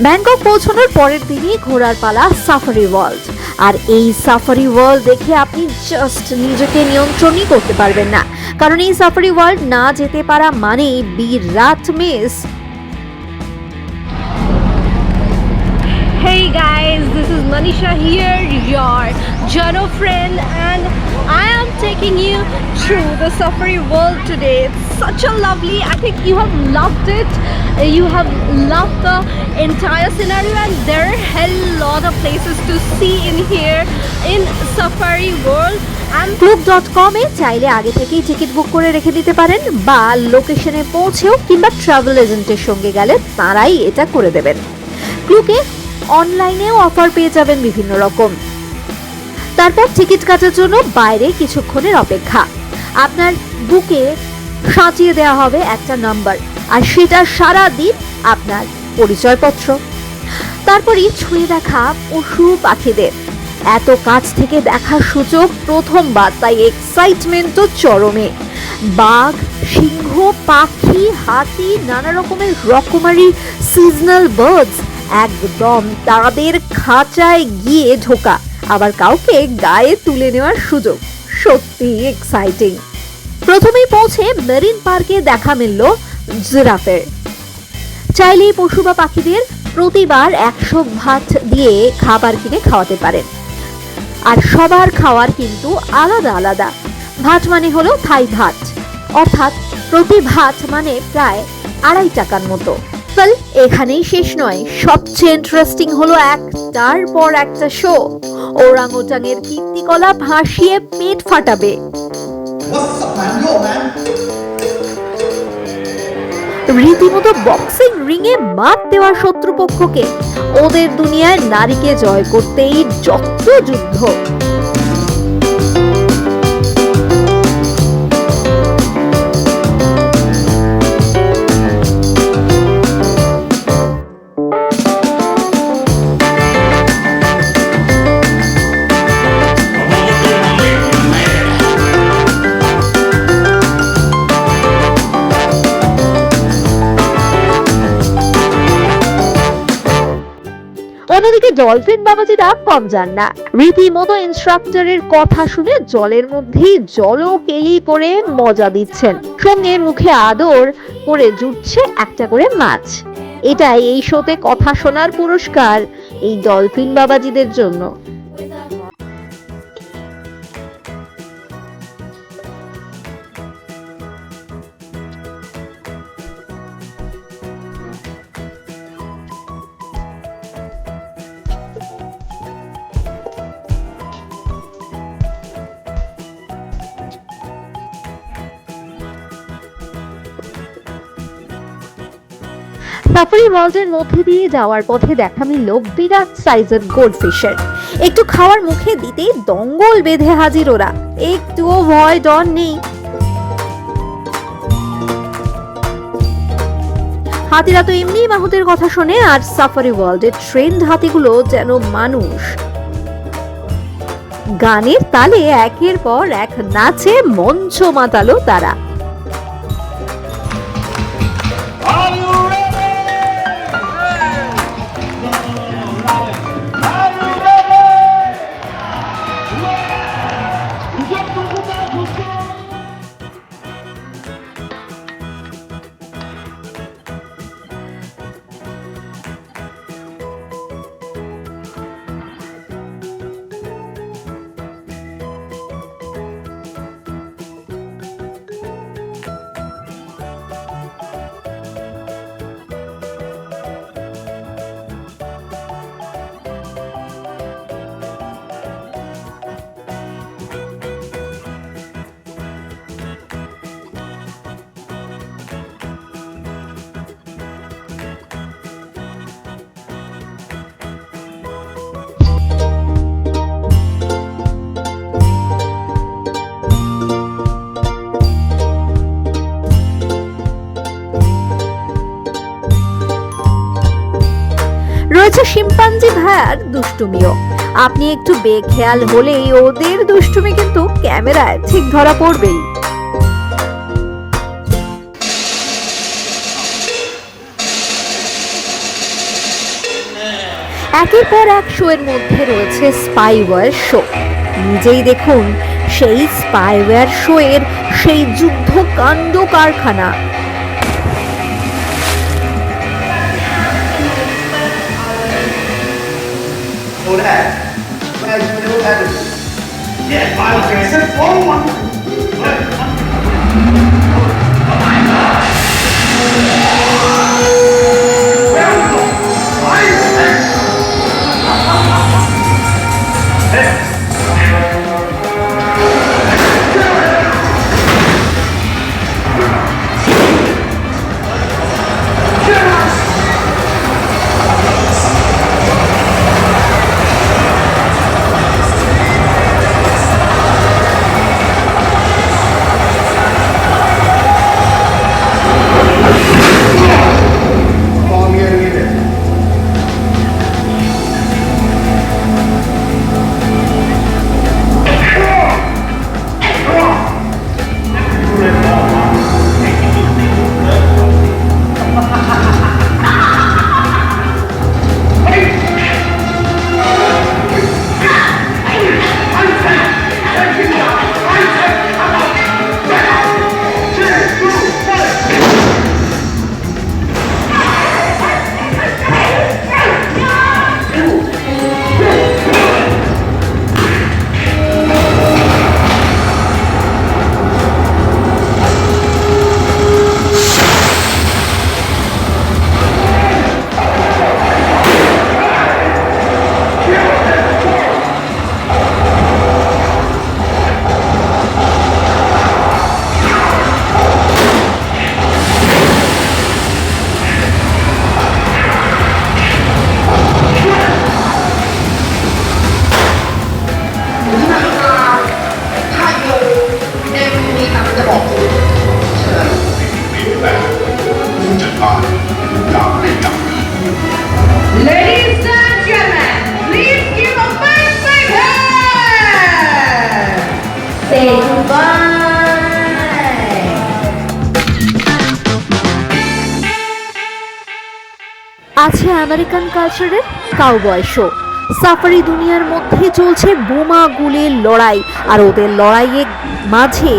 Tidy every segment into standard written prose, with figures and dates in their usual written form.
Bangkok পৌঁছানোর পরের দিনই ঘোরার পালা সাফারি ওয়ার্ল্ড। আর এই সাফারি ওয়ার্ল্ড দেখে আপনি জাস্ট নিজেকে নিয়ন্ত্রণই করতে পারবেন না, কারণ এই সাফারি ওয়ার্ল্ড না যেতে পারা মানেই বিরাট miss. Hey guys, this is Manisha here, your journal friend, and I am taking you through the Safari World today. It's such a lovely, I think you have loved it. You have loved the entire scenario, and there are a hell lot of places to see in here in Safari World. And Klook.com এ চাইলে আগে থেকেই ticket book করে রেখে দিতে পারেন, বা লোকেশনে পৌঁছেও কিংবা ট্রাভেল এজেন্টের সঙ্গে গেলে তারাই এটা করে দেবেন। ক্লুকে অনলাইনেও অফার পেয়ে যাবেন বিভিন্ন রকম। তারপর টিকিট কাটার জন্য বাইরে কিছুক্ষণের অপেক্ষা। আপনার বুকে সাজিয়ে দেওয়া হবে একটা নাম্বার, আর সেটা সারা দিন আপনার পরিচয়পত্র। তারপরই ছুঁয়ে দেখা পশু পাখিদের এত কাছ থেকে দেখার সুযোগ প্রথমবার, তাই এক্সাইটমেন্ট তো চরমে। বাঘ, সিংহ, পাখি, হাতি, নানা রকমের রকমারি সিজনাল বার্ডস, একদম তাদের খাঁচায় গিয়ে ঢোকা, আবার কাউকে গায়ে তুলে নেওয়ার সুযোগ, সত্যি এক্সাইটিং। প্রথমেই পৌঁছে মেরিন পার্কে দেখা মিলল জিরাফের। চাইলেই পশু বা পাখিদের প্রতিবার 100 ভাত দিয়ে খাবার কিনে খাওয়াতে পারেন, আর সবার খাওয়ার কিন্তু আলাদা আলাদা। ভাত মানে হলো থাই ভাত, অর্থাৎ প্রতি ভাত মানে প্রায় 2.5 টাকার মতো। এখানেই শেষ নয়, সবচেয়ে ইন্টারেস্টিং হলো একটার পর একটা শো। ওরাংওটাংয়ের কীর্তিকলাপ ভাসিয়ে পেট ফাটাবে। রীতিমতো বক্সিং রিংয়ে মাত দেওয়া শত্রুপক্ষকে ওদের দুনিয়ায় নারীকে জয় করতেই যত যুদ্ধ। অন্যদিকে ডলফিন বাবাজিরা কম যান না, রীতিমতো ইনস্ট্রাক্টরের কথা শুনে জলের মধ্যেই জলকেলি পরে মজা দিচ্ছেন, সঙ্গে মুখে আদর করে জুটছে একটা করে মাছ। এটাই এই শোতে কথা শোনার পুরস্কার এই ডলফিন বাবাজিদের জন্য। সাফারি ওয়ার্ল্ডের মধ্যে দিয়ে যাওয়ার পথে দেখা মিলল বিরাট সাইজের গোল্ডফিশের। একটু খাওয়ার মুখে দিতেই দঙ্গল বেঁধে হাজির ওরা, একটুও ভয় ডর নেই। হাতিরা তো এমনি মাহুতের কথা শোনে, আর সাফারি ওয়ার্ল্ডের ট্রেন্ড হাতিগুলো যেন মানুষ। গানের তালে একের পর এক নাচে মঞ্চ মাতালো তারা। রয়েছে শিম্পাঞ্জি ভাইয়ার দুষ্টুমিও। আপনি একটু বেখেয়াল হলেই ওদের দুষ্টুমি কিন্তু ক্যামেরায় ঠিক ধরা পড়বেই। একের পর এক শো এর মধ্যে রয়েছে স্পাইওয়্যার শো। নিজেই দেখুন সেই স্পাইওয়্যার শো এর সেই যুদ্ধকাণ্ড কারখানা। Ladies and gentlemen, please give a big, big hand! Say goodbye! আছে আমেরিকান কালচারের কাউবয় শো। সাফারি দুনিয়ার মধ্যে চলছে বোমা গুলির লড়াই, আর ওদের লড়াইয়ের মাঝে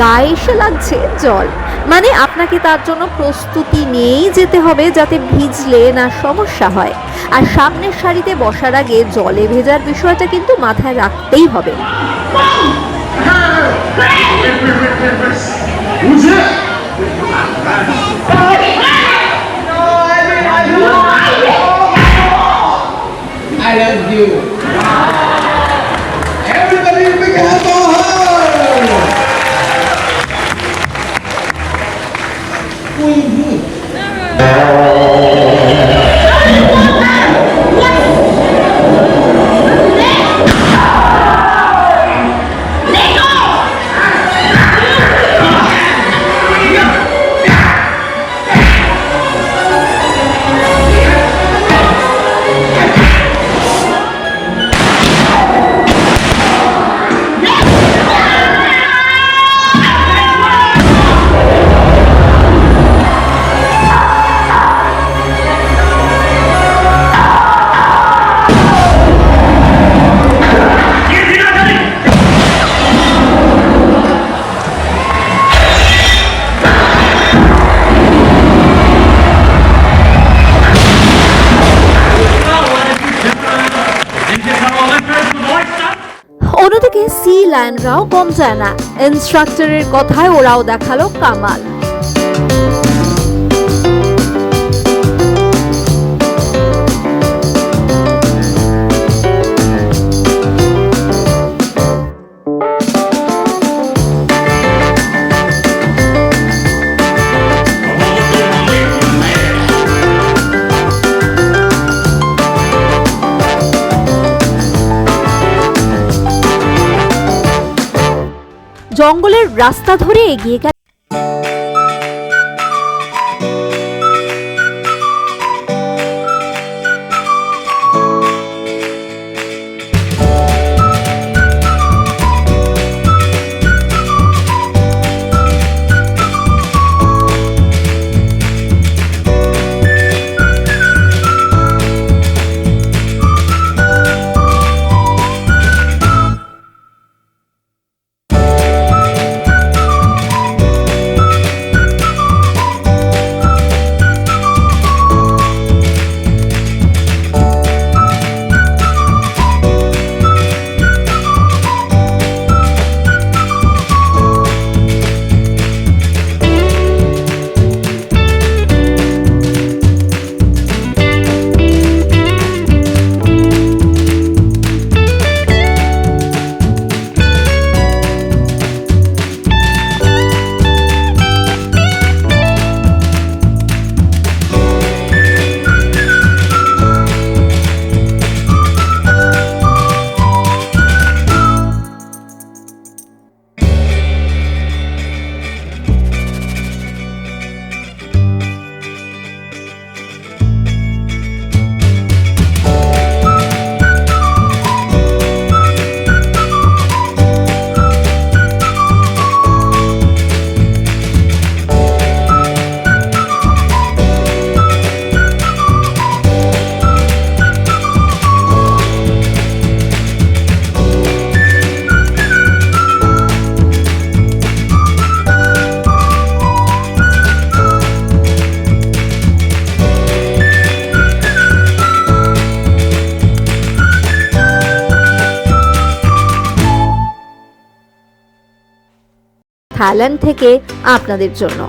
গায়ে এসে লাগছে জল। মানে আপনাকে তার জন্য প্রস্তুতি নিয়েই যেতে হবে যাতে ভিজলে না সমস্যা হয়। আর সামনের সারিতে বসার আগে জলে ভেজার বিষয়টা কিন্তু মাথায় রাখতেই হবে। I love you. Everybody big hand for her. অন্যদিকে সি লায়নরাও কম যায় না। ইনস্ট্রাক্টরের কথায় ওরাও দেখালো কামাল। জঙ্গলের রাস্তা ধরে এগিয়ে গেল থাইল্যান্ড থেকে আপনাদের জন্য।